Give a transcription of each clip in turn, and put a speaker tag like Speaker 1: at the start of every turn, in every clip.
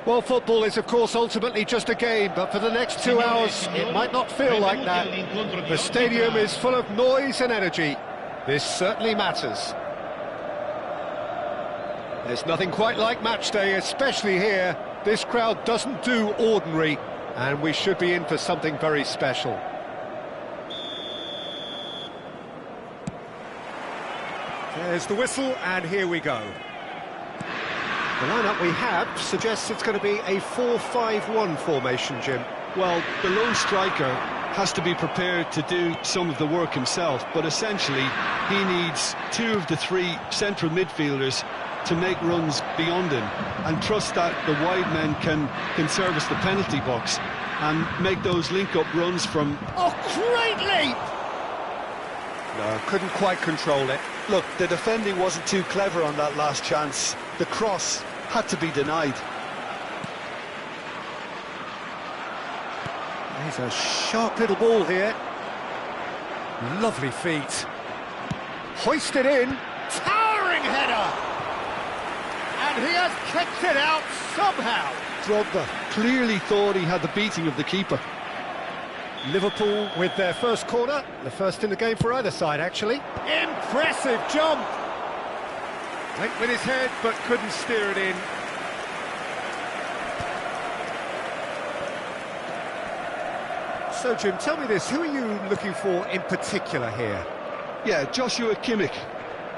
Speaker 1: Well, football is, of course, ultimately just a game, but for the next 2 hours, it might not feel like that. The stadium is full of noise and energy. This certainly matters. There's nothing quite like match day, especially here. This crowd doesn't do ordinary, and we should be in for something very special. There's the whistle, and here we go. The lineup we have suggests it's going to be a 4-5-1 formation, Jim.
Speaker 2: Well, the lone striker has to be prepared to do some of the work himself, but essentially he needs two of the three central midfielders to make runs beyond him and trust that the wide men can service the penalty box and make those link-up runs from...
Speaker 1: Oh, great leap! No, couldn't quite control it.
Speaker 2: Look, the defending wasn't too clever on that last chance. The cross had to be denied.
Speaker 1: There's a sharp little ball here. Lovely feet. Hoisted in. Towering header! And he has kicked it out somehow.
Speaker 2: Drogba clearly thought he had the beating of the keeper.
Speaker 1: Liverpool with their first corner, the first in the game for either side, actually. Impressive jump! Went with his head, but couldn't steer it in. So, Jim, tell me this, who are you looking for in particular here?
Speaker 2: Yeah, Joshua Kimmich.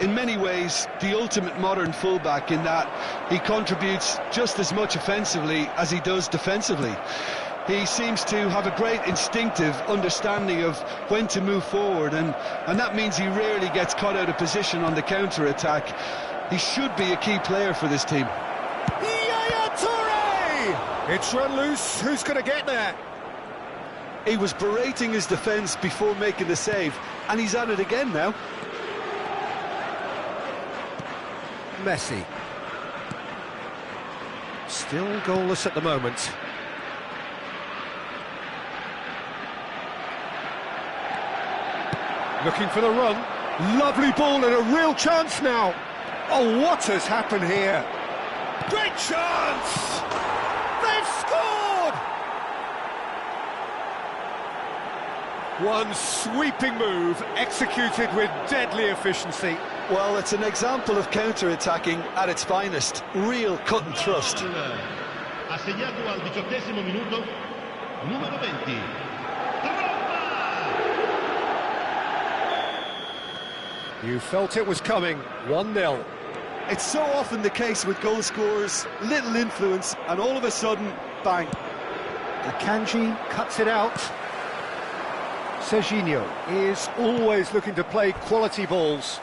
Speaker 2: In many ways, the ultimate modern fullback in that he contributes just as much offensively as he does defensively. He seems to have a great instinctive understanding of when to move forward, and that means he rarely gets caught out of position on the counter-attack. He should be a key player for this team.
Speaker 1: Yaya Toure! It's run loose, who's going to get there?
Speaker 2: He was berating his defence before making the save, and he's at it again now.
Speaker 1: Messi. Still goalless at the moment. Looking for the run. Lovely ball and a real chance now. Oh, what has happened here? Great chance! They've scored! One sweeping move, executed with deadly efficiency.
Speaker 2: Well, it's an example of counter-attacking at its finest. Real cut and thrust.
Speaker 3: Assegnato al 18° minuto, numero 20.
Speaker 1: You felt it was coming, 1-0.
Speaker 2: It's so often the case with goal scorers, little influence, and all of a sudden, bang.
Speaker 1: Akanji cuts it out. Serginho is always looking to play quality balls.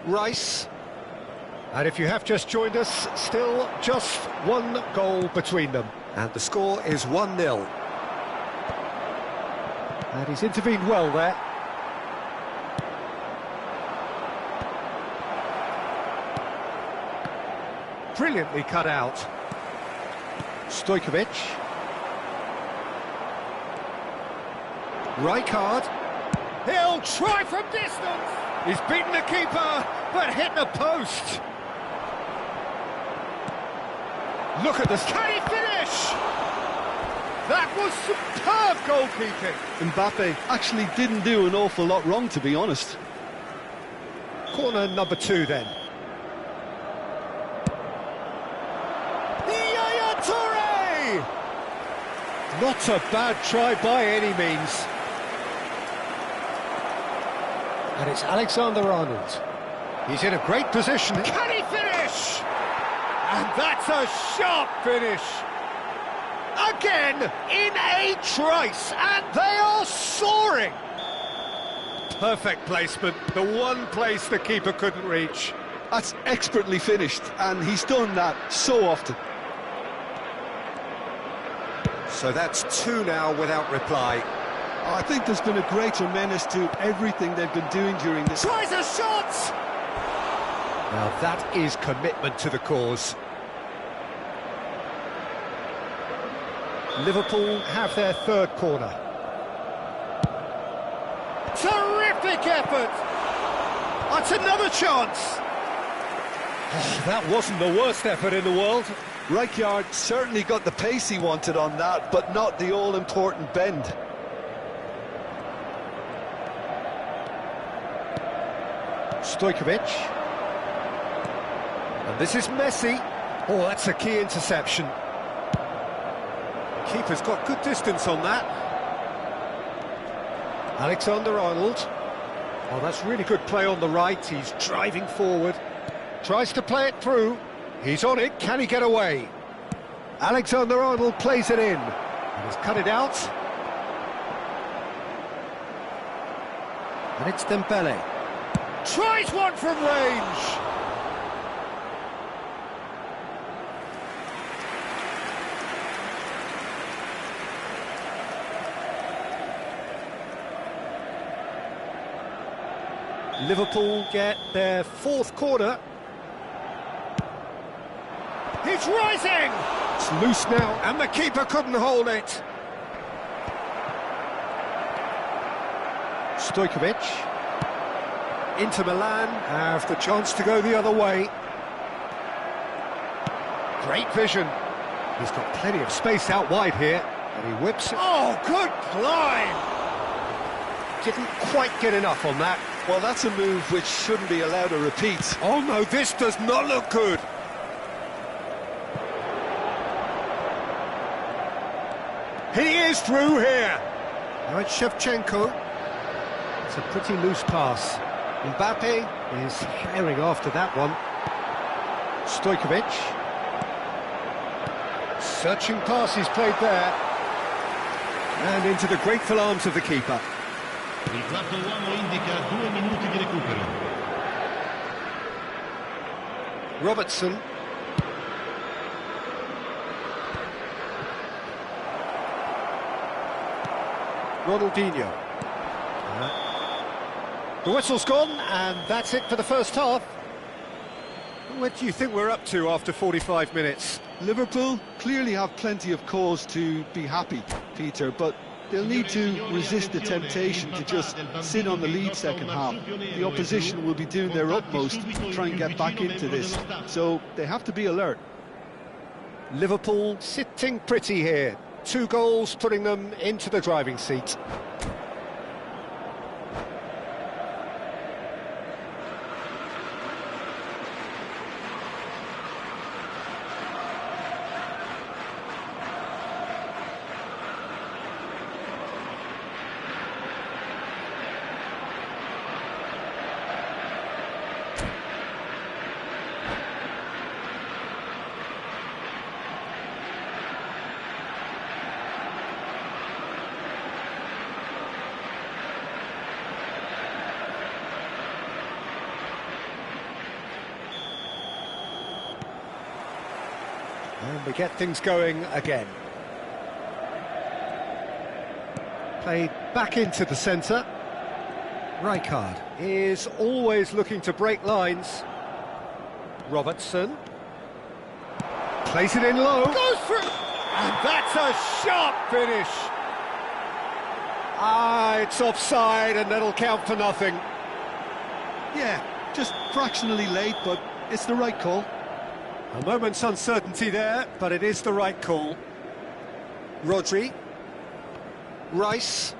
Speaker 1: Rice. And if you have just joined us, still just one goal between them. And the score is 1-0. And he's intervened well there. Brilliantly cut out. Stojkovic. Rijkaard. He'll try from distance. He's beaten the keeper, but hit the post. Look at this. Can he finish? That was superb goalkeeping.
Speaker 2: Mbappe actually didn't do an awful lot wrong, to be honest.
Speaker 1: Corner number 2 then. Yaya Toure! Not a bad try by any means. And it's Alexander-Arnold. He's in a great position. Can he finish? And that's a sharp finish. Again, in a trice, and they are soaring. Perfect placement, the one place the keeper couldn't reach.
Speaker 2: That's expertly finished, and he's done that so often.
Speaker 1: So that's 2 now without reply.
Speaker 2: I think there's been a greater menace to everything they've been doing during this.
Speaker 1: Tries a shot! Now that is commitment to the cause. Liverpool have their third corner. Terrific effort! That's another chance! Oh, that wasn't the worst effort in the world.
Speaker 2: Rijkaard certainly got the pace he wanted on that, but not the all-important bend.
Speaker 1: Stojkovic. And this is Messi. Oh, that's a key interception. Keeper's got good distance on that. Alexander-Arnold. Oh, that's really good play on the right. He's driving forward. Tries to play it through. He's on it. Can he get away? Alexander-Arnold plays it in. And he's cut it out. And it's Dembele. Tries one from range. Liverpool get their fourth corner. He's rising! It's loose now, and the keeper couldn't hold it. Stojkovic. Inter Milan have the chance to go the other way. Great vision. He's got plenty of space out wide here, and he whips it. Oh, good climb! Didn't quite get enough on that.
Speaker 2: Well, that's a move which shouldn't be allowed to repeat.
Speaker 1: Oh no, this does not look good. He is through here. Now it's Shevchenko. It's a pretty loose pass. Mbappe is herring after that one. Stojkovic. Searching pass he's played there. And into the grateful arms of the keeper.
Speaker 3: Il quarto uomo indica 2 minuti di recupero.
Speaker 1: Robertson. Ronaldinho. The whistle's gone, and that's it for the first half. What do you think we're up to after 45 minutes?
Speaker 2: Liverpool clearly have plenty of cause to be happy, Peter, but they'll need to resist the temptation to just sit on the lead second half. The opposition will be doing their utmost to try and get back into this, so they have to be alert.
Speaker 1: Liverpool sitting pretty here. 2 goals putting them into the driving seat. And we get things going again. Played back into the centre. Rijkaard is always looking to break lines. Robertson. Plays it in low. Goes for it! And that's a sharp finish! Ah, it's offside and that'll count for nothing.
Speaker 2: Yeah, just fractionally late, but it's the right call.
Speaker 1: A moment's uncertainty there, but it is the right call. Rodri. Rice.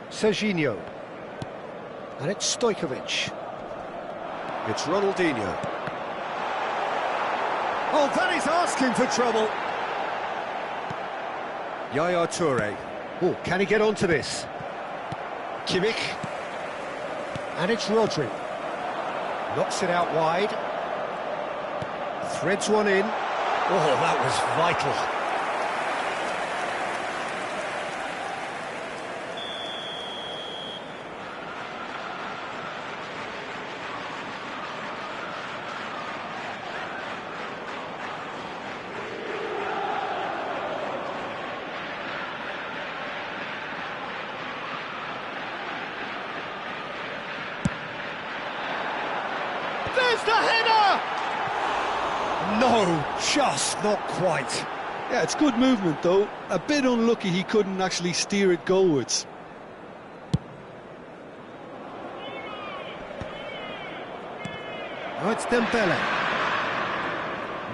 Speaker 1: Serginho. And it's Stojkovic. It's Ronaldinho. Oh, that is asking for trouble. Yaya Toure. Oh, can he get onto this? Kimmich. And it's Rodri. Knocks it out wide. Threads one in. Oh, that was vital. There's the header! No, just not quite.
Speaker 2: Yeah, it's good movement though. A bit unlucky he couldn't actually steer it goalwards.
Speaker 1: Oh, it's Dembele.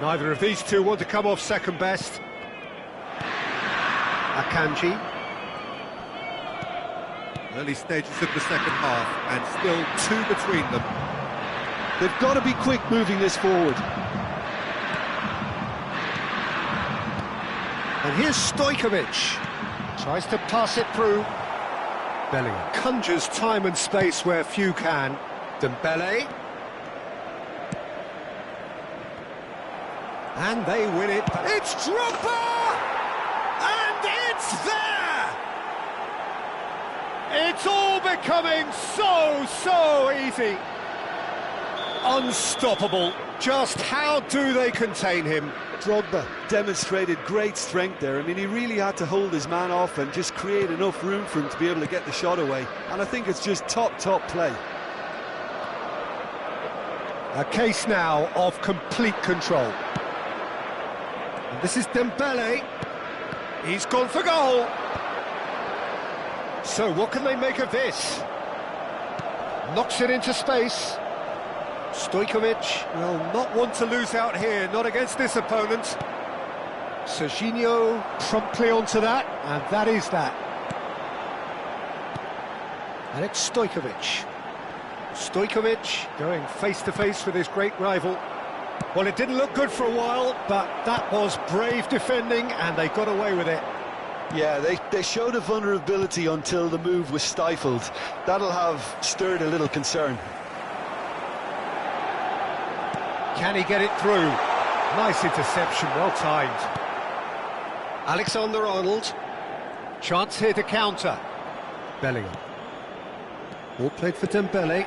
Speaker 1: Neither of these two want to come off second best. Akanji. Early stages of the second half, and still two between them.
Speaker 2: They've got to be quick moving this forward.
Speaker 1: And here's Stojkovic. Tries to pass it through. Bellingham conjures time and space where few can. Dembele. And they win it. It's Drogba! And it's there! It's all becoming so easy. Unstoppable. Just how do they contain him?
Speaker 2: Drogba demonstrated great strength there. I mean, he really had to hold his man off and just create enough room for him to be able to get the shot away. And I think it's just top play.
Speaker 1: A case now of complete control. And this is Dembele. He's gone for goal. So what can they make of this? Knocks it into space. Stojkovic will not want to lose out here, not against this opponent. Serginho promptly onto that, and that is that. And it's Stojkovic. Stojkovic going face-to-face with his great rival. Well, it didn't look good for a while, but that was brave defending, and they got away with it.
Speaker 2: Yeah, they showed a vulnerability until the move was stifled. That'll have stirred a little concern.
Speaker 1: Can he get it through? Nice interception, well timed. Alexander-Arnold. Chance here to counter. Bellingham. Ball played for Dembele.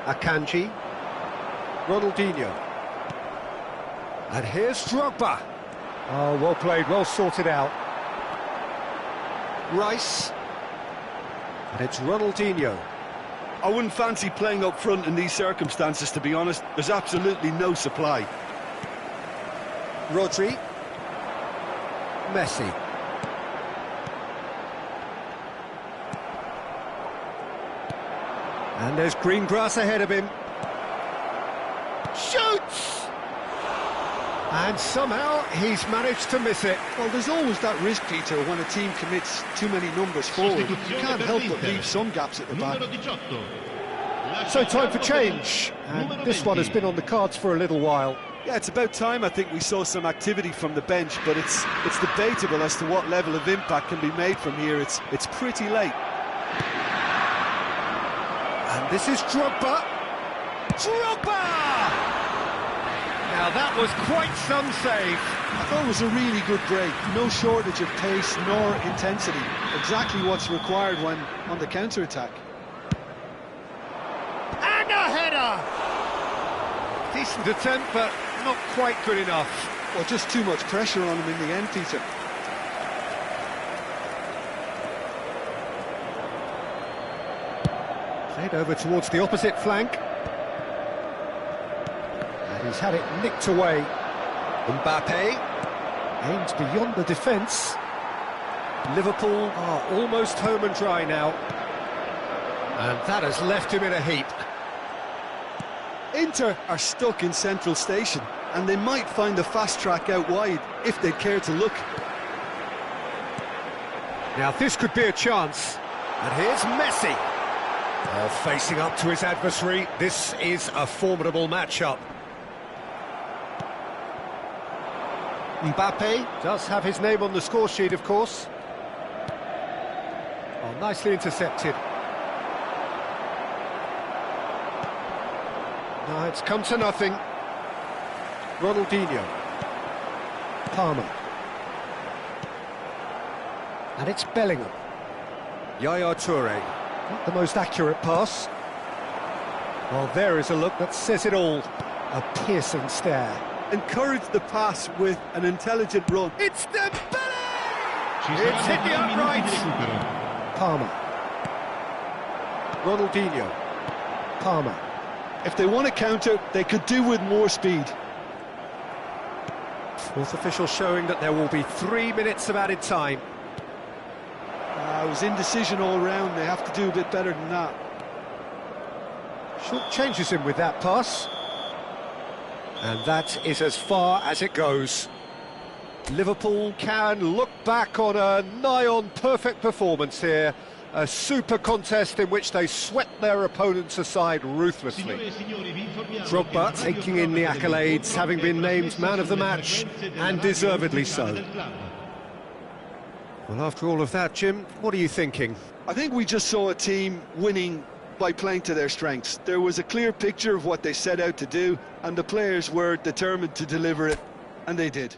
Speaker 1: Akanji. Ronaldinho. And here's Drogba. Oh, well played, well sorted out. Rice. And it's Ronaldinho.
Speaker 2: I wouldn't fancy playing up front in these circumstances, to be honest. There's absolutely no supply.
Speaker 1: Rodri. Messi. And there's green grass ahead of him. Shoots! And somehow he's managed to miss it.
Speaker 2: Well, there's always that risk, Peter, when a team commits too many numbers forward. You can't help but leave some gaps at the back.
Speaker 1: So time for change. And this one has been on the cards for a little while.
Speaker 2: Yeah, it's about time I think we saw some activity from the bench, but it's debatable as to what level of impact can be made from here. It's pretty late.
Speaker 1: And this is Drogba. Drogba! Now that was quite some save.
Speaker 2: I thought it was a really good break. No shortage of pace nor intensity. Exactly what's required when on the counter-attack.
Speaker 1: And a header! Decent attempt, but not quite good enough.
Speaker 2: Well, just too much pressure on him in the end, Peter.
Speaker 1: Played over towards the opposite flank. And he's had it nicked away. Mbappe aims beyond the defence. Liverpool are almost home and dry now. And that has left him in a heap.
Speaker 2: Inter are stuck in Central Station, and they might find a fast track out wide if they'd care to look.
Speaker 1: Now this could be a chance. And here's Messi. Facing up to his adversary. This is a formidable matchup. Mbappe does have his name on the score sheet, of course. Oh, nicely intercepted. No, it's come to nothing. Ronaldinho. Palmer. And it's Bellingham. Yaya Toure. Not the most accurate pass. Well, there is a look that says it all. A piercing stare.
Speaker 2: Encourage the pass with an intelligent run.
Speaker 1: It's Dembele! It's hit the upright. Palmer. Ronaldinho. Palmer.
Speaker 2: If they want to counter, they could do with more speed.
Speaker 1: Fourth official showing that there will be 3 minutes of added time.
Speaker 2: It was indecision all round. They have to do a bit better than that.
Speaker 1: Short changes him with that pass. And that is as far as it goes. Liverpool can look back on a nigh-on perfect performance here. A super contest in which they swept their opponents aside ruthlessly. Drogba taking in the accolades, having been named man of the match, and deservedly so. Well, after all of that, Jim, what are you thinking?
Speaker 2: I think we just saw a team winning by playing to their strengths. There was a clear picture of what they set out to do, and the players were determined to deliver it, and they did.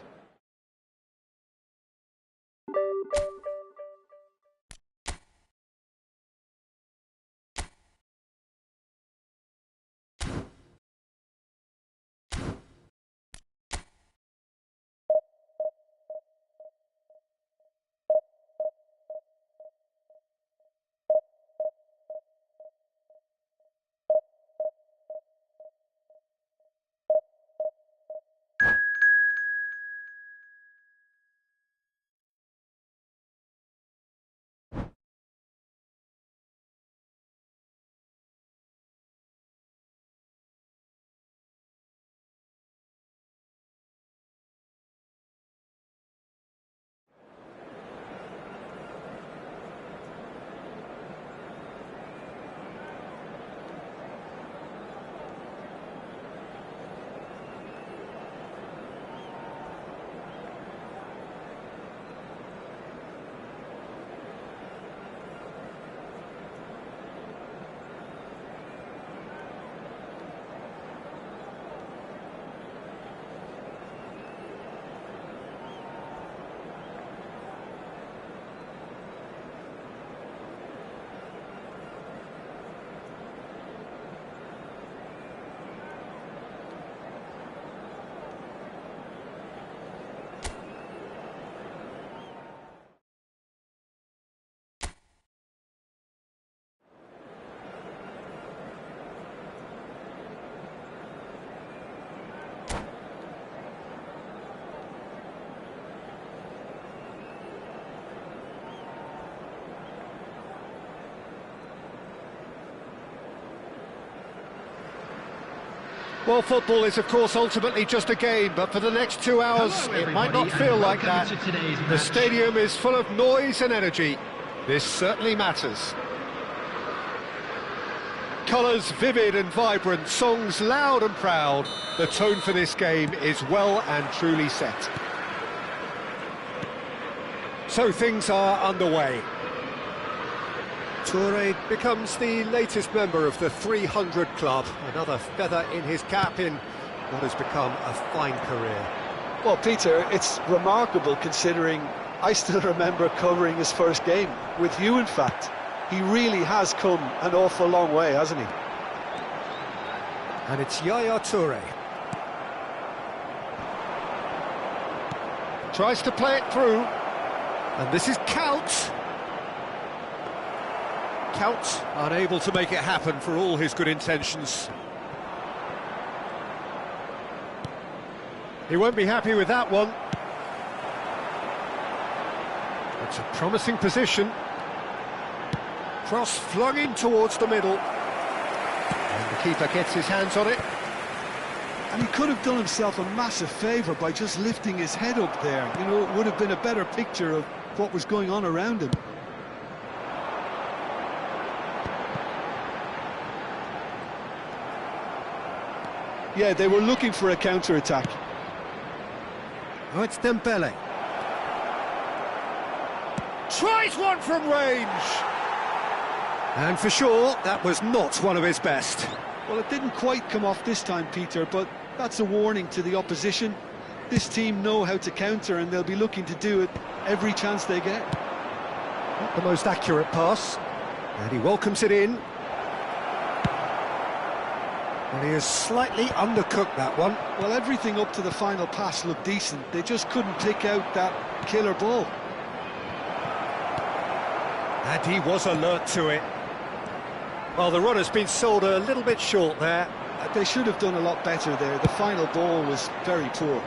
Speaker 1: Well, football is, of course, ultimately just a game, but for the next 2 hours, it might not feel like that. The stadium is full of noise and energy. This certainly matters. Colours vivid and vibrant, songs loud and proud. The tone for this game is well and truly set. So things are underway. Toure becomes the latest member of the 300 club, another feather in his cap in what has become a fine career.
Speaker 2: Well, Peter, it's remarkable considering I still remember covering his first game, with you in fact. He really has come an awful long way, hasn't he?
Speaker 1: And it's Yaya Toure. Tries to play it through, and this is Count. Count unable to make it happen for all his good intentions. He won't be happy with that one. It's a promising position. Cross flung in towards the middle. And the keeper gets his hands on it.
Speaker 2: And he could have done himself a massive favour by just lifting his head up there. You know, it would have been a better picture of what was going on around him. Yeah, they were looking for a counter-attack.
Speaker 1: Oh, it's Dembele. Tries one from range! And for sure, that was not one of his best.
Speaker 2: Well, it didn't quite come off this time, Peter, but that's a warning to the opposition. This team know how to counter, and they'll be looking to do it every chance they get.
Speaker 1: Not the most accurate pass, and he welcomes it in. And he has slightly undercooked that one.
Speaker 2: Well, everything up to the final pass looked decent. They just couldn't pick out that killer ball.
Speaker 1: And he was alert to it. Well, the run has been sold a little bit short there.
Speaker 2: They should have done a lot better there. The final ball was very poor.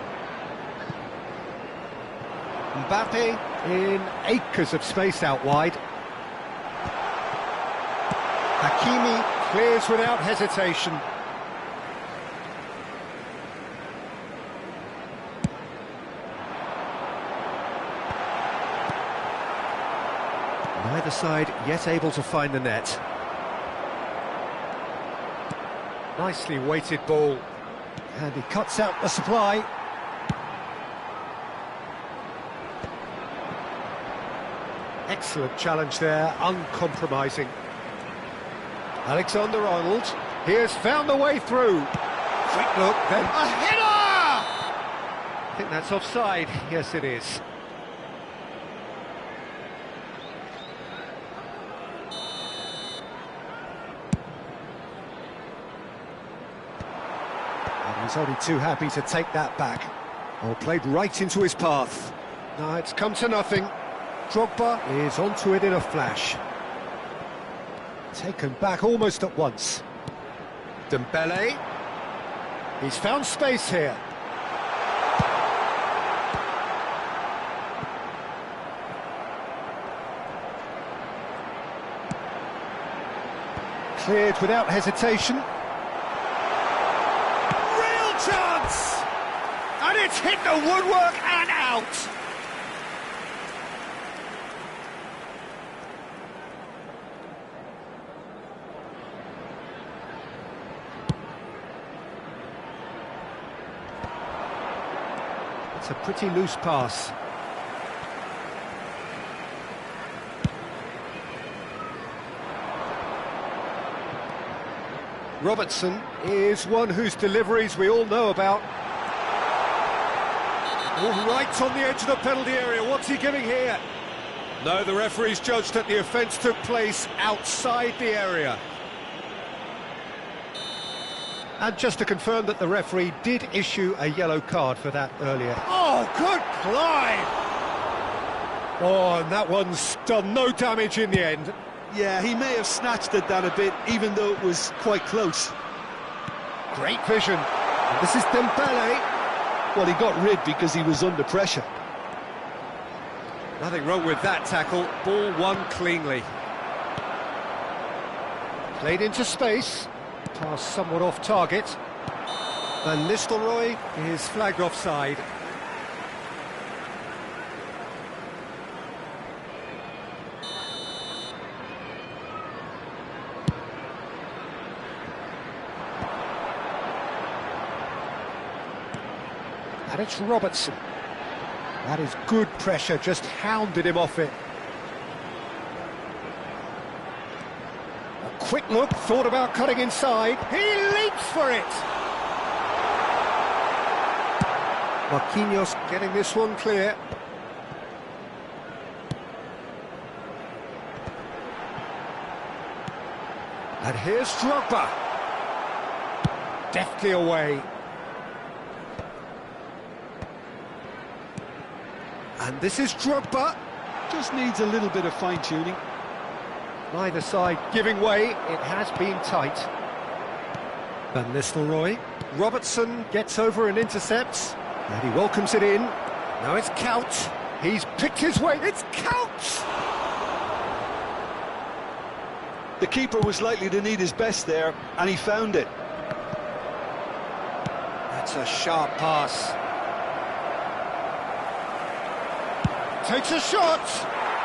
Speaker 1: Mbappe in acres of space out wide. Hakimi Clears without hesitation. Neither side yet able to find the net. Nicely weighted ball. And he cuts out the supply. Excellent challenge there, uncompromising. Alexander-Arnold, he has found the way through. Quick look, then a header! I think that's offside. Yes, it is. And he's only too happy to take that back. Oh, played right into his path. No, it's come to nothing. Drogba is onto it in a flash. Taken back almost at once. Dembele. He's found space here. Cleared without hesitation. Real chance! And it's hit the woodwork and out! It's a pretty loose pass. Robertson is one whose deliveries we all know about. All right on the edge of the penalty area. What's he giving here? No, the referee's judged that the offence took place outside the area. And just to confirm that the referee did issue a yellow card for that earlier. Oh, good climb! Oh, and that one's done no damage in the end.
Speaker 2: Yeah, he may have snatched at that a bit, even though it was quite close.
Speaker 1: Great vision. And this is Dembele.
Speaker 2: Well, he got rid because he was under pressure.
Speaker 1: Nothing wrong with that tackle. Ball won cleanly. Played into space. Pass somewhat off target. And Nistelrooy is flagged offside. And it's Robertson. That is good pressure, just hounded him off it. A quick look, thought about cutting inside. He leaps for it! Marquinhos getting this one clear. And here's Drogba. Deftly away. And this is Drogba.
Speaker 2: Just needs a little bit of fine-tuning.
Speaker 1: Neither side giving way. It has been tight. Van Nistelrooy. Robertson gets over and intercepts. And he welcomes it in. Now it's Couch. He's picked his way. It's Couch!
Speaker 2: The keeper was likely to need his best there, and he found it.
Speaker 1: That's a sharp pass. Takes a shot.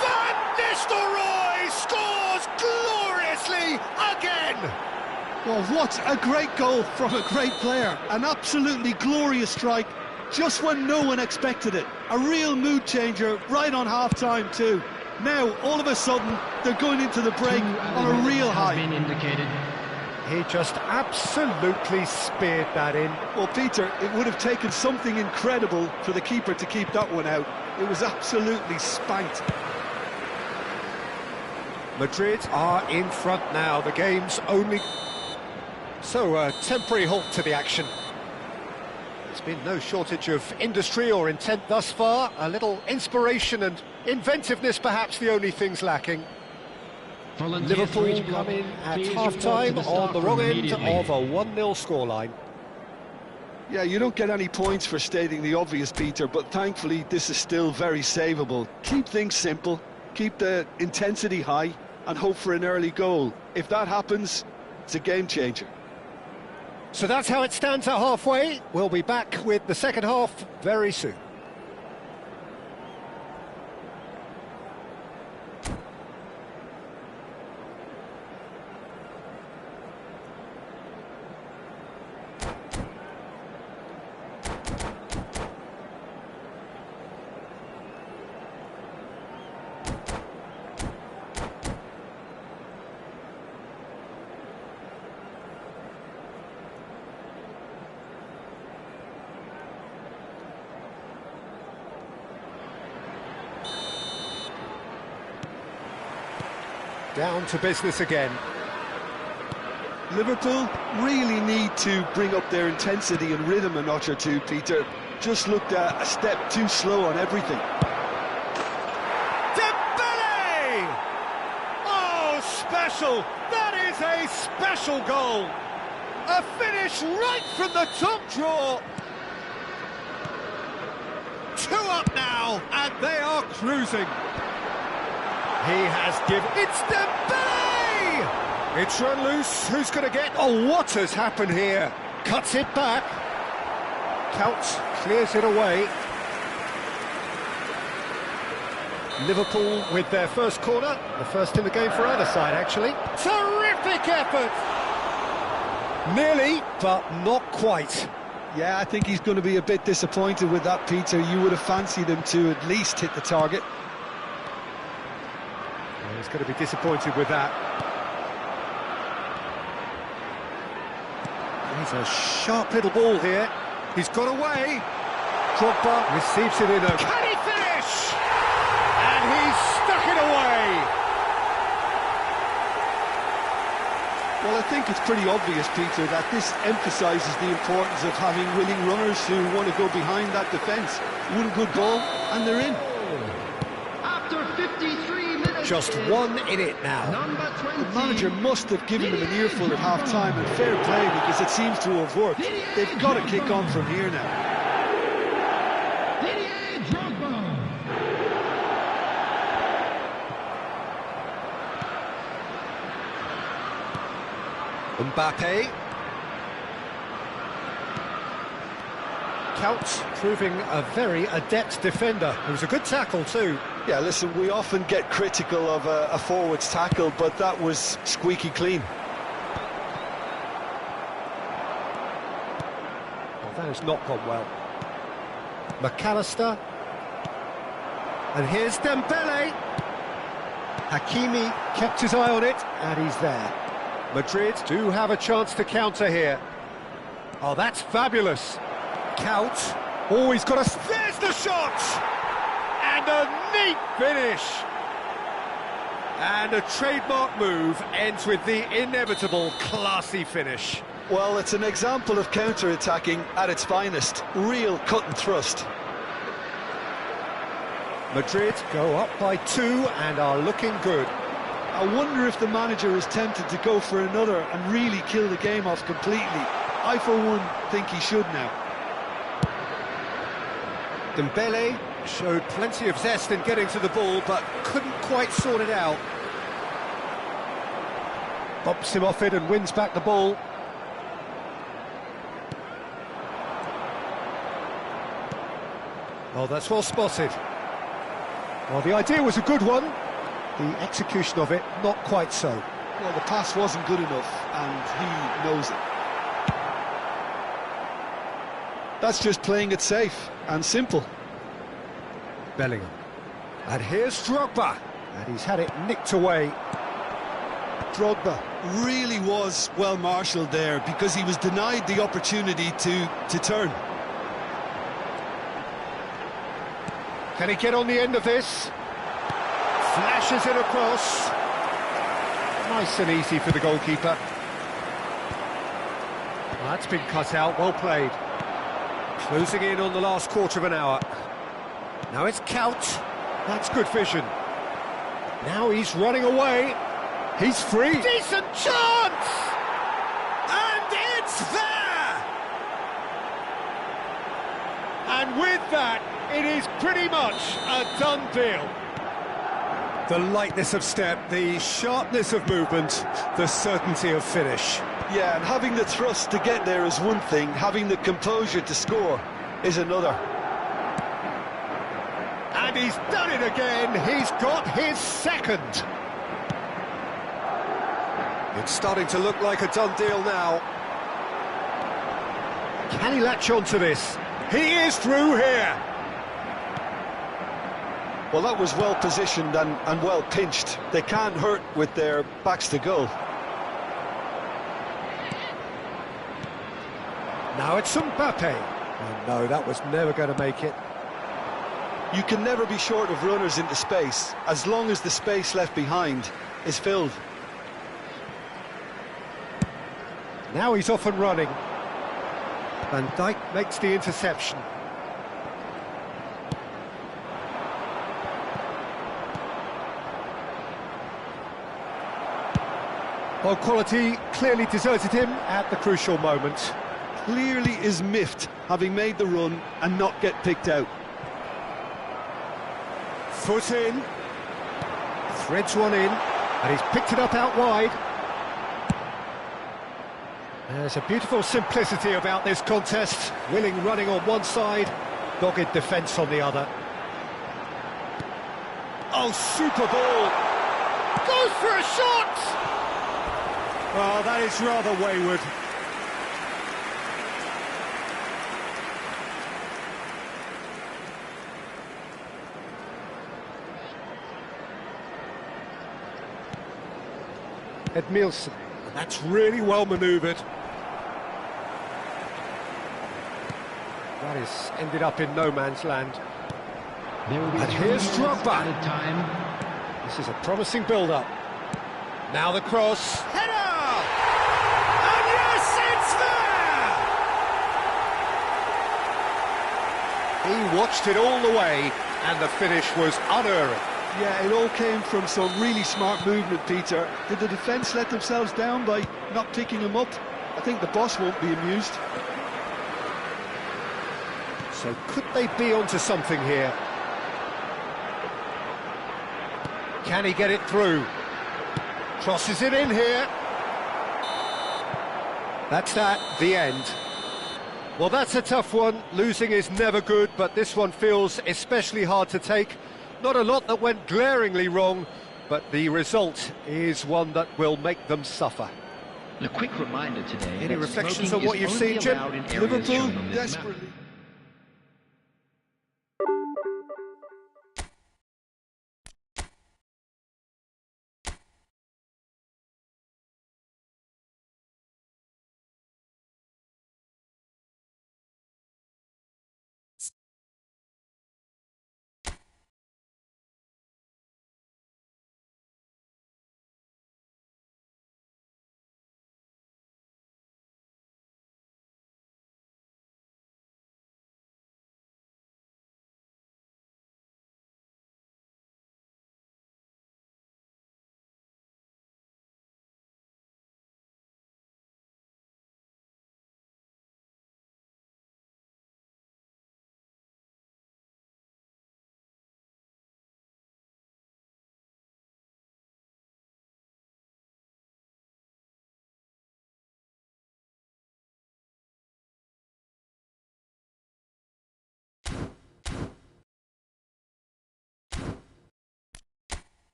Speaker 1: Van Nistelrooy scores gloriously again.
Speaker 2: Well, what a great goal from a great player. An absolutely glorious strike, just when no one expected it. A real mood changer right on half-time too. Now, all of a sudden, they're going into the break on a real high.
Speaker 3: Been indicated.
Speaker 1: He just absolutely speared that in.
Speaker 2: Well, Peter, it would have taken something incredible for the keeper to keep that one out. It was absolutely spanked.
Speaker 1: Madrid are in front now. The game's only... So, a temporary halt to the action. There's been no shortage of industry or intent thus far. A little inspiration and inventiveness, perhaps the only things lacking. Liverpool come in at half-time on the wrong end of a 1-0 scoreline.
Speaker 2: Yeah, you don't get any points for stating the obvious, Peter, but thankfully this is still very savable. Keep things simple, keep the intensity high, and hope for an early goal. If that happens, It's a game changer.
Speaker 1: So that's how it stands at halfway. We'll be back with the second half very soon. Down to business again.
Speaker 2: Liverpool really need to bring up their intensity and rhythm a notch or two, Peter. Just looked a step too slow on everything.
Speaker 1: Dembele! Oh, special! That is a special goal! A finish right from the top draw! 2 up now, and they are cruising. He has given... It's Dembele! It's run loose. Who's going to get... Oh, what has happened here? Cuts it back. Counts, clears it away. Liverpool with their first corner. The first in the game for either side, actually. Terrific effort! Nearly, but not quite.
Speaker 2: Yeah, I think he's going to be a bit disappointed with that, Peter. You would have fancied him to at least hit the target.
Speaker 1: He's going to be disappointed with that. He's a sharp little ball here. He's got away. Drogba receives it in a... Can he finish? And he's stuck it away.
Speaker 2: Well, I think it's pretty obvious, Peter, that this emphasises the importance of having willing runners who want to go behind that defence. One good ball, and they're in.
Speaker 3: After 53 minutes.
Speaker 1: Just 1 in it now.
Speaker 3: Number 20.
Speaker 2: The manager must have given them an earful at half-time, and fair play, because it seems to have worked. They've got to kick on from here now.
Speaker 1: Mbappe. Counts proving a very adept defender. It was a good tackle too.
Speaker 2: Yeah, listen, we often get critical of a forward's tackle, but that was squeaky clean.
Speaker 1: Well, that has not gone well. McAllister. And here's Dembele. Hakimi kept his eye on it, and he's there. Madrid do have a chance to counter here. Oh, that's fabulous. Count. Oh, he's got a... There's the shot! And a neat finish. And a trademark move ends with the inevitable classy finish.
Speaker 2: Well, it's an example of counter-attacking at its finest. Real cut and thrust.
Speaker 1: Madrid go up by 2 and are looking good.
Speaker 2: I wonder if the manager is tempted to go for another and really kill the game off completely. I, for one, think he should now.
Speaker 1: Dembele showed plenty of zest in getting to the ball, but couldn't quite sort it out. Bumps him off it and wins back the ball. Oh, that's well spotted. Well, the idea was a good one. The execution of it, not quite so.
Speaker 2: Well, the pass wasn't good enough, and he knows it. That's just playing it safe and simple.
Speaker 1: Bellingham. And here's Drogba. And he's had it nicked away.
Speaker 2: Drogba really was well marshalled there because he was denied the opportunity to turn.
Speaker 1: Can he get on the end of this? Flashes it across. Nice and easy for the goalkeeper. Well, that's been cut out, well played. Closing in on the last quarter of an hour. Now it's Count. That's good vision. Now he's running away. He's free. Decent chance! And it's there! And with that, it is pretty much a done deal. The lightness of step, the sharpness of movement, the certainty of finish.
Speaker 2: Yeah, and having the thrust to get there is one thing, having the composure to score is another.
Speaker 1: And he's done it again, he's got his second. It's starting to look like a done deal now. Can he latch on to this? He is through here.
Speaker 2: Well, that was well positioned and well pinched. They can't hurt with their backs to goal.
Speaker 1: Now it's Mbappe. Oh no, that was never going to make it.
Speaker 2: You can never be short of runners into space, as long as the space left behind is filled.
Speaker 1: Now he's off and running. Van Dijk makes the interception. Well, quality clearly deserted him at the crucial moment.
Speaker 2: Clearly is miffed, having made the run and not get picked out.
Speaker 1: Foot in. Threads one in, and he's picked it up out wide. There's a beautiful simplicity about this contest. Willing running on one side, dogged defence on the other. Oh, super ball! Goes for a shot! Oh, that is rather wayward. Edmilson, and that's really well manoeuvred. That is ended up in no man's land. And here's Drogba. This is a promising build-up. Now the cross. Header! And yes, it's there! He watched it all the way, and the finish was unerring.
Speaker 2: Yeah, it all came from some really smart movement, Peter. Did the defence let themselves down by not picking him up? I think the boss won't be amused.
Speaker 1: So could they be onto something here? Can he get it through? Crosses it in here. That's that, the end. Well, that's a tough one. Losing is never good, but this one feels especially hard to take. Not a lot that went glaringly wrong, but the result is one that will make them suffer.
Speaker 4: A quick reminder today.
Speaker 1: Any reflections on what you've seen, Jim?
Speaker 2: Liverpool desperately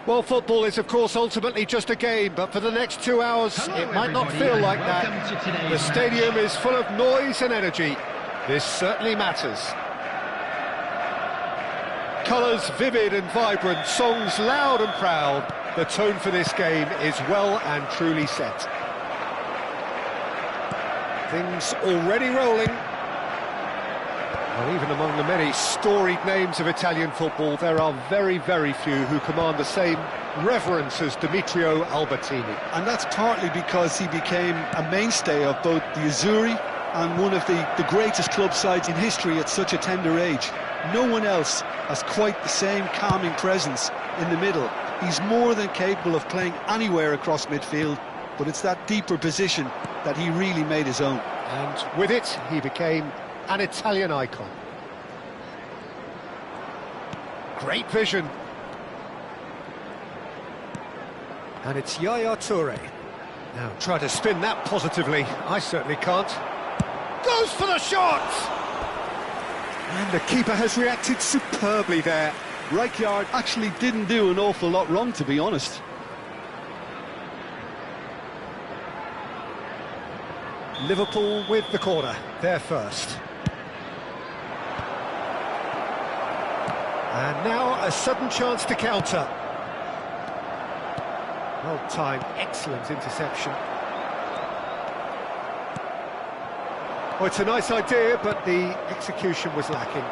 Speaker 1: Well, football is, of course, ultimately just a game, but for the next 2 hours,
Speaker 3: Hello,
Speaker 1: it might not
Speaker 3: everybody,
Speaker 1: feel
Speaker 3: and
Speaker 1: like
Speaker 3: welcome
Speaker 1: that.
Speaker 3: to today's
Speaker 1: The stadium
Speaker 3: match.
Speaker 1: is full of noise and energy. This certainly matters. Colours vivid and vibrant, songs loud and proud. The tone for this game is well and truly set. Things already rolling. Well, even among the many storied names of Italian football, there are very, very few who command the same reverence as Demetrio Albertini.
Speaker 2: And that's partly because he became a mainstay of both the Azzurri and one of the greatest club sides in history at such a tender age. No one else has quite the same calming presence in the middle. He's more than capable of playing anywhere across midfield, but it's that deeper position that he really made his own.
Speaker 1: And with it, he became an Italian icon. Great vision. And it's Yaya Toure. Now try to spin that positively. I certainly can't. Goes for the shot! And the keeper has reacted superbly there.
Speaker 2: Rijkaard actually didn't do an awful lot wrong, to be honest.
Speaker 1: Liverpool with the corner, they're first. And now a sudden chance to counter. Well timed, excellent interception. Well, it's a nice idea, but the execution was lacking.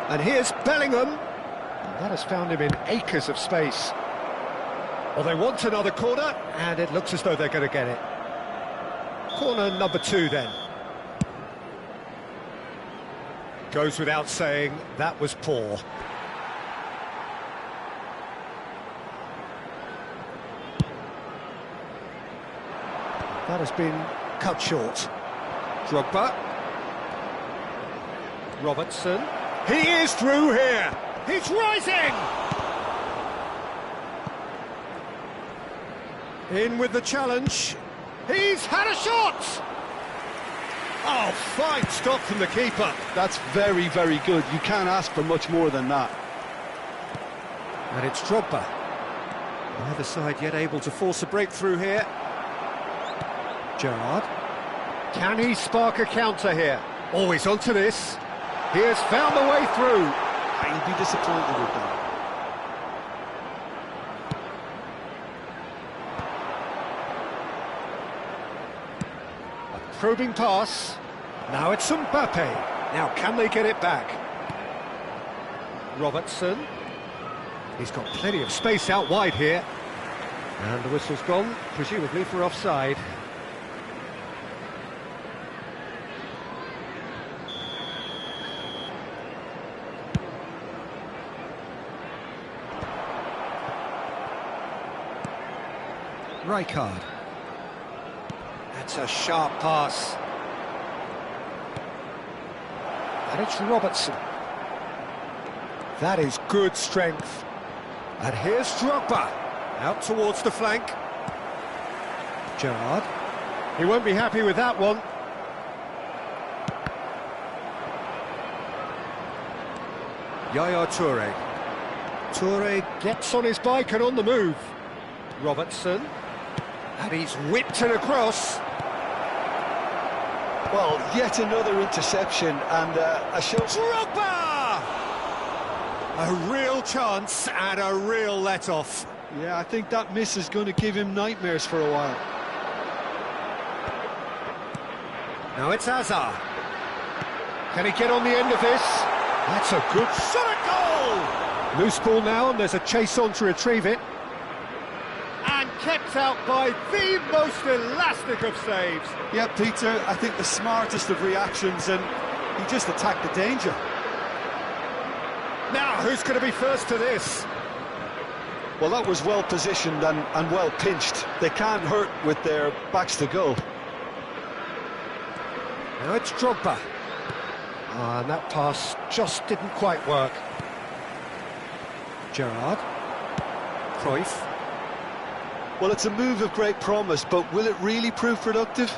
Speaker 1: And here's Bellingham. And that has found him in acres of space. Well, they want another corner, and it looks as though they're going to get it. Corner number 2 then. Goes without saying, that was poor. That has been cut short. Drogba. Robertson. He is through here. He's rising! In with the challenge. He's had a shot! Oh, fine stop from the keeper.
Speaker 2: That's very, very good. You can't ask for much more than that.
Speaker 1: And it's Drogba. Neither side yet able to force a breakthrough here. Gerrard. Can he spark a counter here? Always onto this. He has found the way through.
Speaker 2: He'll be disappointed with that.
Speaker 1: A probing pass. Now it's Mbappe. Now can they get it back? Robertson. He's got plenty of space out wide here. And the whistle's gone, presumably for offside. Rijkaard. That's a sharp pass. And it's Robertson. That is good strength. And here's Drogba. Out towards the flank. Gerrard. He won't be happy with that one. Yaya Toure. Toure gets on his bike and on the move. Robertson. And he's whipped it across.
Speaker 2: Well, yet another interception and a shot.
Speaker 1: Drogba! A real chance and a real let-off.
Speaker 2: Yeah, I think that miss is going to give him nightmares for a while.
Speaker 1: Now it's Hazard. Can he get on the end of this? That's a good shot at goal! Loose ball now, and there's a chase on to retrieve it. And kept out by the most elastic of saves.
Speaker 2: Yeah, Peter, I think the smartest of reactions, and he just attacked the danger.
Speaker 1: Now, who's going to be first to this?
Speaker 2: Well, that was well positioned and well pinched. They can't hurt with their backs to goal.
Speaker 1: Now it's Drogba. And that pass just didn't quite work. Gerrard. Cruyff.
Speaker 2: Well, it's a move of great promise, but will it really prove productive?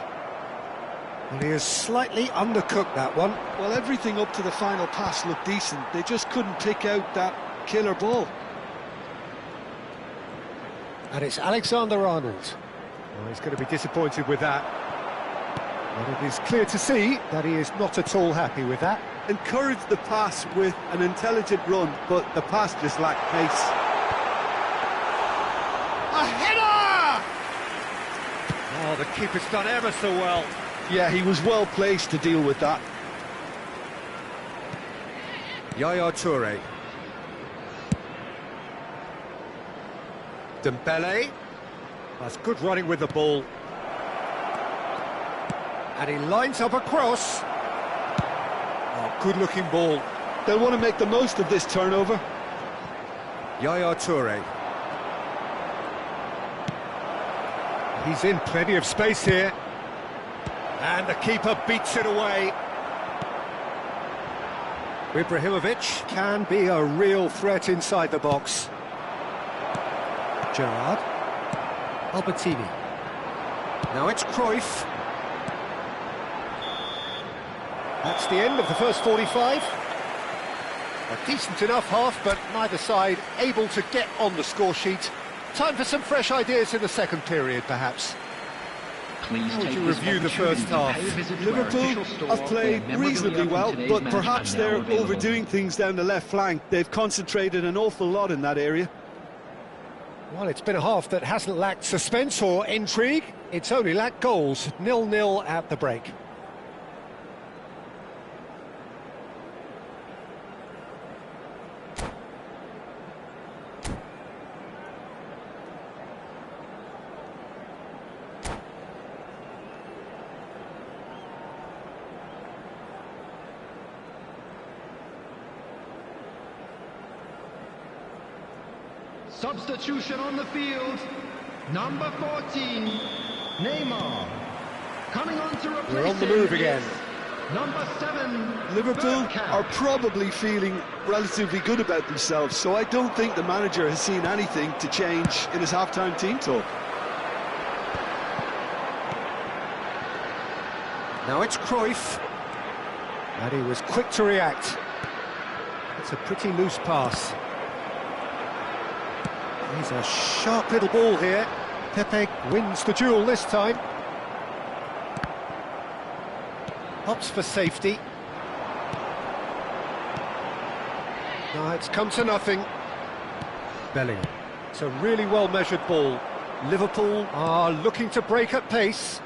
Speaker 1: Well, he has slightly undercooked that one.
Speaker 2: Well, everything up to the final pass looked decent. They just couldn't pick out that killer ball.
Speaker 1: And it's Alexander-Arnold. Well, he's going to be disappointed with that. But it is clear to see that he is not at all happy with that.
Speaker 2: Encouraged the pass with an intelligent run, but the pass just lacked pace.
Speaker 1: A header! Oh, the keeper's done ever so well.
Speaker 2: Yeah, he was well placed to deal with that.
Speaker 1: Yaya Toure. Dembele. That's good running with the ball. And he lines up a cross. Oh, good-looking ball.
Speaker 2: They'll want to make the most of this turnover.
Speaker 1: Yaya Toure. He's in plenty of space here. And the keeper beats it away. Ibrahimovic can be a real threat inside the box. Gerrard. Albertini. Now it's Cruyff. That's the end of the first 45. A decent enough half, but neither side able to get on the score sheet. Time for some fresh ideas in the second period, perhaps.
Speaker 4: Please
Speaker 1: How would
Speaker 4: take
Speaker 1: you
Speaker 4: this
Speaker 1: review the
Speaker 4: opportunity
Speaker 1: first
Speaker 4: to
Speaker 1: half?
Speaker 4: pay a visit to our
Speaker 2: Liverpool
Speaker 4: official store
Speaker 2: have played
Speaker 4: where
Speaker 2: reasonably
Speaker 4: memorabilia
Speaker 2: well,
Speaker 4: from today's
Speaker 2: but
Speaker 4: match
Speaker 2: perhaps
Speaker 4: are now
Speaker 2: they're
Speaker 4: available.
Speaker 2: overdoing things down the left flank. They've concentrated an awful lot in that area.
Speaker 1: Well, it's been a half that hasn't lacked suspense or intrigue. It's only lacked goals. 0-0 at the break.
Speaker 5: Substitution on the field, number 14, Neymar. Coming on to replace
Speaker 1: We're on the
Speaker 5: him
Speaker 1: move again.
Speaker 5: is number 7,
Speaker 2: Liverpool
Speaker 5: Bergkamp.
Speaker 2: are probably feeling relatively good about themselves, so I don't think the manager has seen anything to change in his half-time team talk.
Speaker 1: Now it's Cruyff. And he was quick to react. It's a pretty loose pass. He's a sharp little ball here. Pepe wins the duel this time. Opts for safety. Now it's come to nothing. Bellingham. It's a really well-measured ball. Liverpool are looking to break at pace.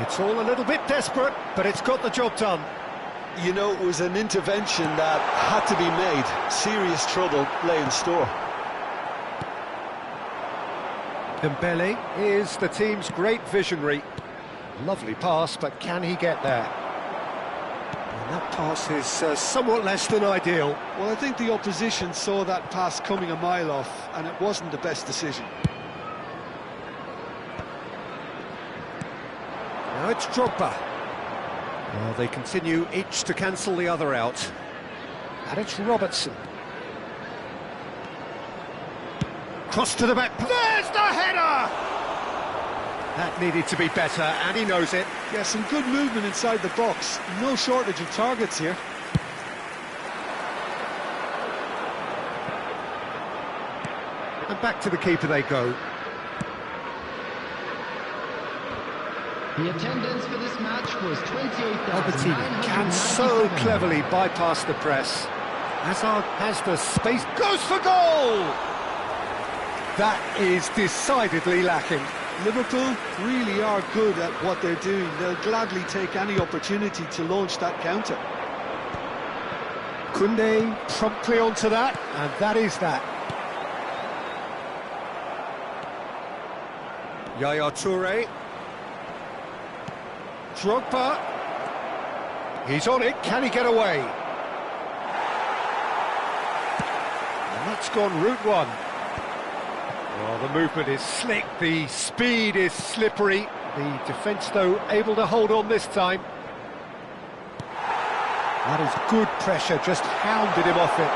Speaker 1: It's all a little bit desperate, but it's got the job done.
Speaker 2: You know, it was an intervention that had to be made. Serious trouble lay in store.
Speaker 1: Dembele is the team's great visionary. Lovely pass, but can he get there? And that pass is somewhat less than ideal.
Speaker 2: Well, I think the opposition saw that pass coming a mile off, and it wasn't the best decision.
Speaker 1: Now it's Drogba. Well, they continue each to cancel the other out. And it's Robertson. Cross to the back. There's the header! That needed to be better, and he knows it.
Speaker 2: Yeah, some good movement inside the box. No shortage of targets here.
Speaker 1: And back to the keeper they go.
Speaker 5: The attendance for this match was
Speaker 1: Albertini can so
Speaker 5: 28,997.
Speaker 1: cleverly bypass the press. Hazard has the space, goes for goal! That is decidedly lacking.
Speaker 2: Liverpool really are good at what they're doing. They'll gladly take any opportunity to launch that counter.
Speaker 1: Koundé promptly onto that, and that is that. Yaya Toure. Drogba. He's on it, can he get away? And that's gone route one. Well, the movement is slick, the speed is slippery. The defence, though, able to hold on this time. That is good pressure, just hounded him off it.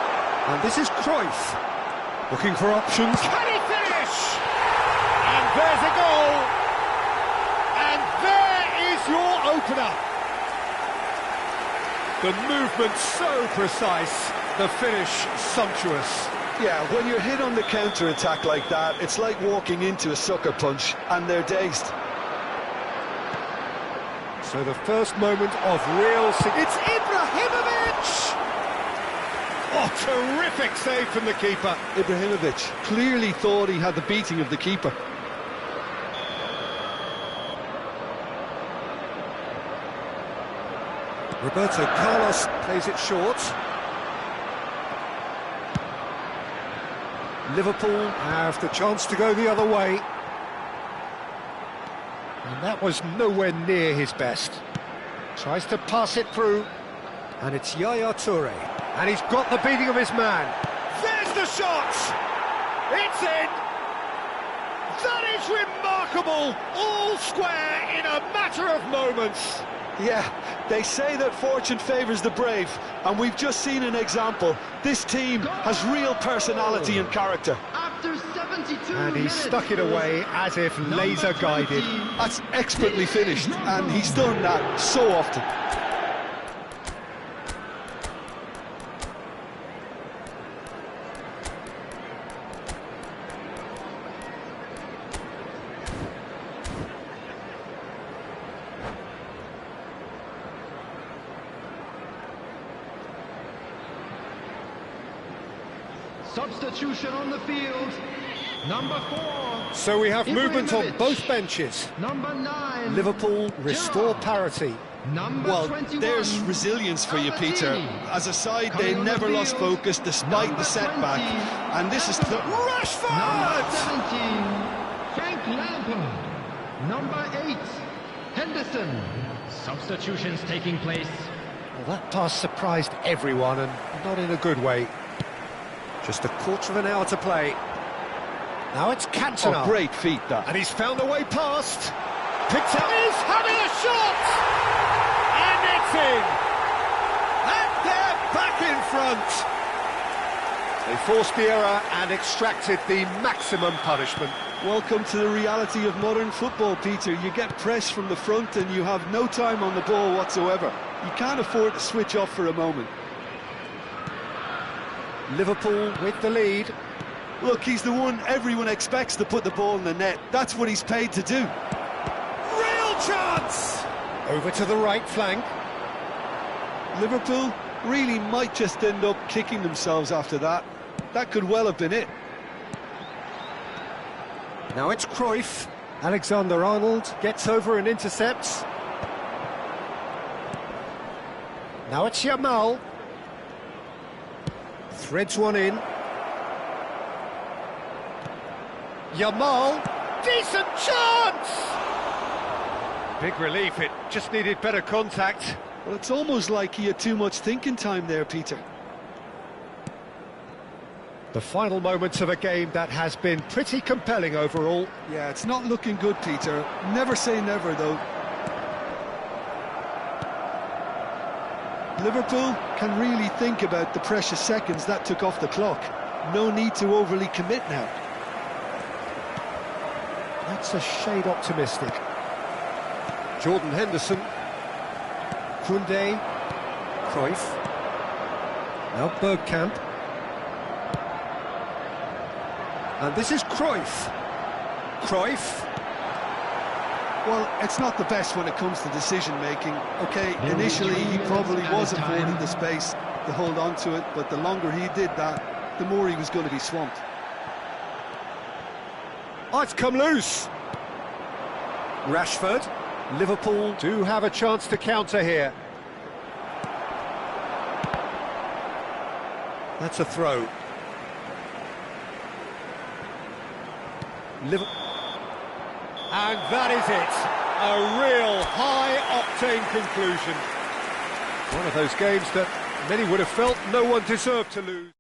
Speaker 1: And this is Cruyff, looking for options. Can he finish? And there's a goal! And there is your opener. The movement so precise, the finish sumptuous.
Speaker 2: Yeah, when you're hit on the counter-attack like that, it's like walking into a sucker punch, and they're dazed.
Speaker 1: So the first moment of real... It's Ibrahimovic! Oh, terrific save from the keeper.
Speaker 2: Ibrahimovic clearly thought he had the beating of the keeper.
Speaker 1: Roberto Carlos plays it short. Liverpool have the chance to go the other way. And that was nowhere near his best. Tries to pass it through. And it's Yaya Toure. And he's got the beating of his man. There's the shot! It's in! That is remarkable! All square in a matter of moments.
Speaker 2: Yeah, they say that fortune favours the brave, and we've just seen an example. This team has real personality and character.
Speaker 5: After 72
Speaker 1: And he
Speaker 5: minutes,
Speaker 1: stuck it away as if laser guided.
Speaker 2: That's expertly finished, and he's done that so often.
Speaker 5: Substitution on the field. Number 4.
Speaker 1: So we have movement on
Speaker 5: Ibrahimovic.
Speaker 1: both benches.
Speaker 5: Number 9.
Speaker 1: Liverpool restore
Speaker 5: Gerrard.
Speaker 1: parity.
Speaker 5: Number
Speaker 2: Well,
Speaker 5: 21.
Speaker 2: there's resilience for you, Peter.
Speaker 5: Albertini.
Speaker 2: As a side,
Speaker 5: Coming
Speaker 2: they
Speaker 5: on the
Speaker 2: never lost
Speaker 5: field.
Speaker 2: focus despite
Speaker 5: Number
Speaker 2: the setback.
Speaker 5: 20.
Speaker 2: And this is...
Speaker 5: Number
Speaker 1: Rashford!
Speaker 5: 17. Frank Lampard. Number 8. Henderson. Substitutions taking place.
Speaker 1: Well, that pass surprised everyone, and not in a good way. Just a quarter of an hour to play. Now it's Cantona.
Speaker 2: Oh, great feat, that.
Speaker 1: And he's found a way past. Picked up. He's having a shot! And it's in! And they're back in front! They forced the error and extracted the maximum punishment.
Speaker 2: Welcome to the reality of modern football, Peter. You get press from the front and you have no time on the ball whatsoever. You can't afford to switch off for a moment.
Speaker 1: Liverpool with the lead.
Speaker 2: Look, he's the one everyone expects to put the ball in the net. That's what he's paid to do.
Speaker 1: Real chance! Over to the right flank.
Speaker 2: Liverpool really might just end up kicking themselves after that. That could well have been it.
Speaker 1: Now it's Cruyff. Alexander-Arnold gets over and intercepts. Now it's Yamal. Threads one in. Yamal, decent chance! Big relief, it just needed better contact.
Speaker 2: Well, it's almost like he had too much thinking time there, Peter.
Speaker 1: The final moments of a game that has been pretty compelling overall.
Speaker 2: Yeah, it's not looking good, Peter. Never say never, though. Liverpool can really think about the precious seconds that took off the clock. No need to overly commit now.
Speaker 1: That's a shade optimistic. Jordan Henderson. Koundé. Cruyff. Now Bergkamp. And this is Cruyff. Cruyff.
Speaker 2: Well, it's not the best when it comes to decision-making. OK, initially he probably was afforded the space to hold on to it, but the longer he did that, the more he was going to be swamped.
Speaker 1: Oh, it's come loose. Rashford. Liverpool do have a chance to counter here. That's a throw. And that is it. A real high-octane conclusion. One of those games that many would have felt no one deserved to lose.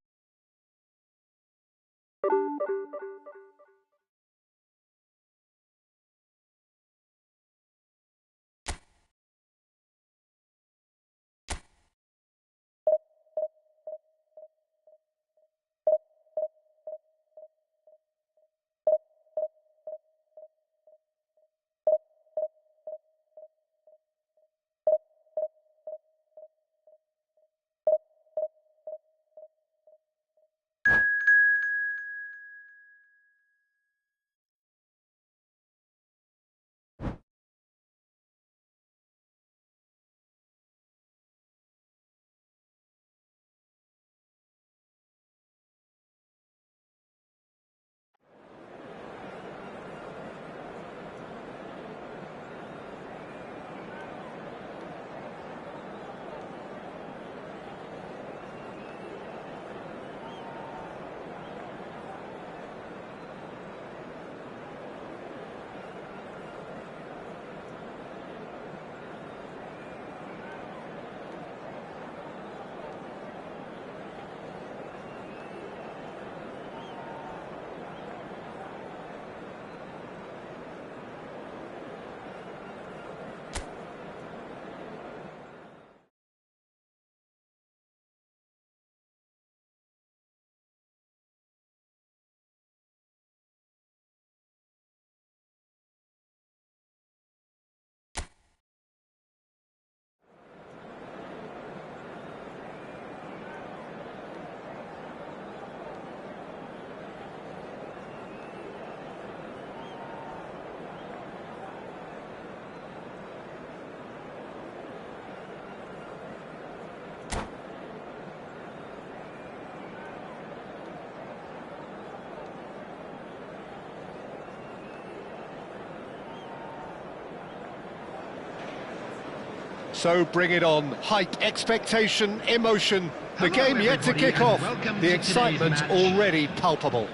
Speaker 1: So bring it on. Hype, expectation, emotion. The
Speaker 3: Hello,
Speaker 1: game yet to
Speaker 3: everybody,
Speaker 1: kick off.
Speaker 3: and welcome
Speaker 1: The
Speaker 3: to
Speaker 1: excitement
Speaker 3: today's match.
Speaker 1: already palpable.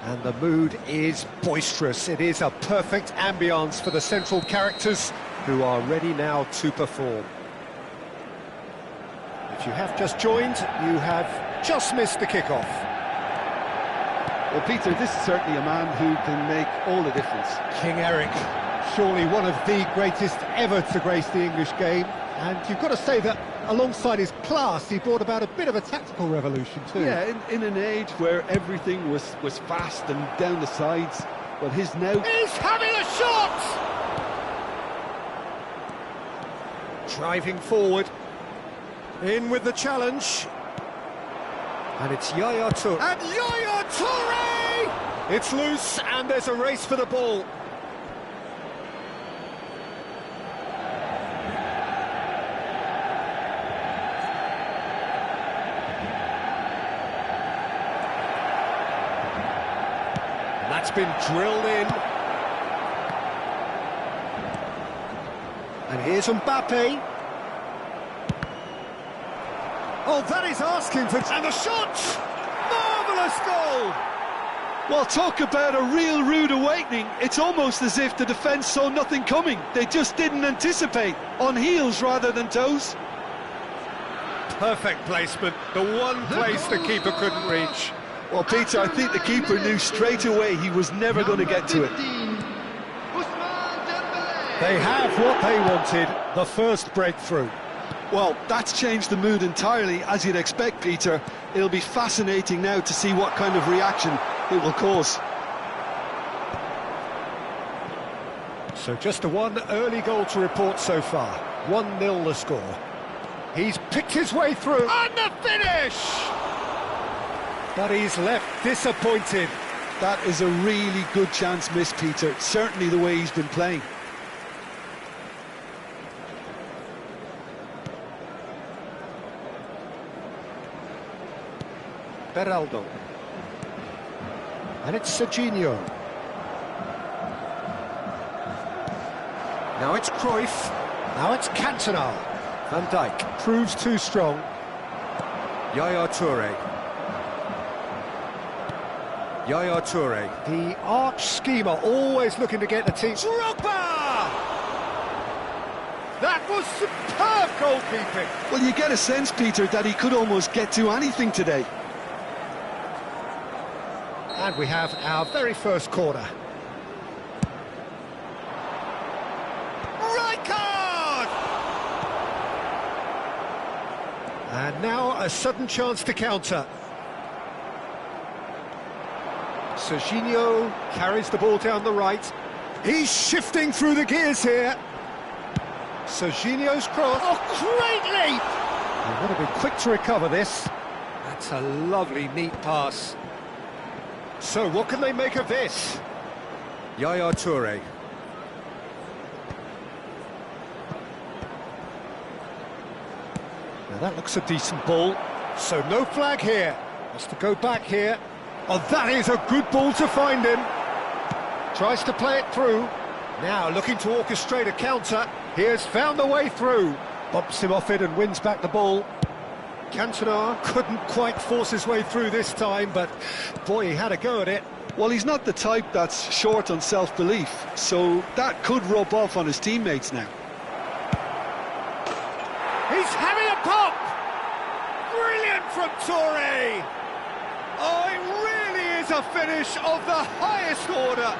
Speaker 1: And the mood is boisterous. It is a perfect ambience for the central characters who are ready now to perform. If you have just joined, you have just missed the kickoff.
Speaker 2: Well, Peter, this is certainly a man who can make all the difference.
Speaker 1: King Eric, surely one of the greatest ever to grace the English game. And you've got to say that alongside his class, he brought about a bit of a tactical revolution too.
Speaker 2: Yeah, in an age where everything was fast and down the sides, well, his now...
Speaker 1: He's having a shot! Driving forward. In with the challenge. And it's Yaya Toure. And Yaya Toure! It's loose and there's a race for the ball. That's been drilled in. And here's Mbappe. Oh, that is asking for... And the shot! Marvellous goal!
Speaker 2: Well, talk about a real rude awakening. It's almost as if the defence saw nothing coming. They just didn't anticipate. On heels rather than toes.
Speaker 1: Perfect placement. The one place the keeper couldn't reach.
Speaker 2: Well, Peter, I think the keeper knew straight away he was never going to get to it.
Speaker 1: They have what they wanted, the first breakthrough.
Speaker 2: Well, that's changed the mood entirely, as you'd expect, Peter. It'll be fascinating now to see what kind of reaction it will cause.
Speaker 1: So just a one early goal to report so far. 1-0 the score. He's picked his way through. And the finish! But he's left disappointed.
Speaker 2: That is a really good chance missed, Peter. Certainly the way he's been playing.
Speaker 1: Beraldo. And it's Serginho. Now it's Cruyff. Now it's Cantona. Van Dijk proves too strong. Yaya Toure. Yaya Toure. The arch schemer, always looking to get the team. Drogba! That was superb goalkeeping.
Speaker 2: Well, you get a sense, Peter, that he could almost get to anything today.
Speaker 1: And we have our very first corner. Rijkaard! And now a sudden chance to counter. Serginho carries the ball down the right. He's shifting through the gears here. Serginho's cross. Oh, great leap! They want to be quick to recover this. That's a lovely, neat pass. So, what can they make of this? Yaya Toure. Now that looks a decent ball. So, no flag here. Has to go back here. Oh, that is a good ball to find him. Tries to play it through. Now, looking to orchestrate a counter. He has found the way through. Bumps him off it and wins back the ball. Cantona couldn't quite force his way through this time, but boy, he had a go at it.
Speaker 2: Well, he's not the type that's short on self-belief, so that could rub off on his teammates now.
Speaker 1: He's having a pop! Brilliant from Toure! Oh, it really is a finish of the highest order.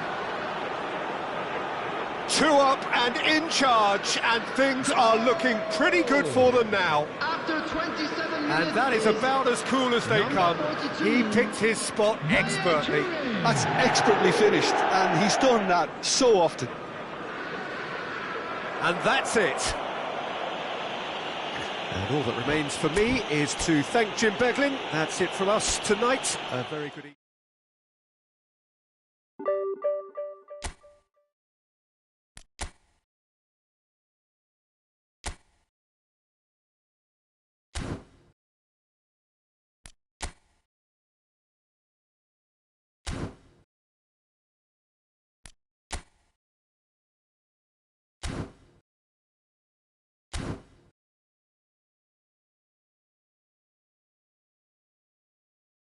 Speaker 1: 2 up and in charge, and things are looking pretty good for them now.
Speaker 5: After 27 minutes,
Speaker 1: And that is about as cool as they come. He picked his spot expertly.
Speaker 2: That's expertly finished, and he's done that so often.
Speaker 1: And that's it. And all that remains for me is to thank Jim Beglin. That's it from us tonight. A very good evening.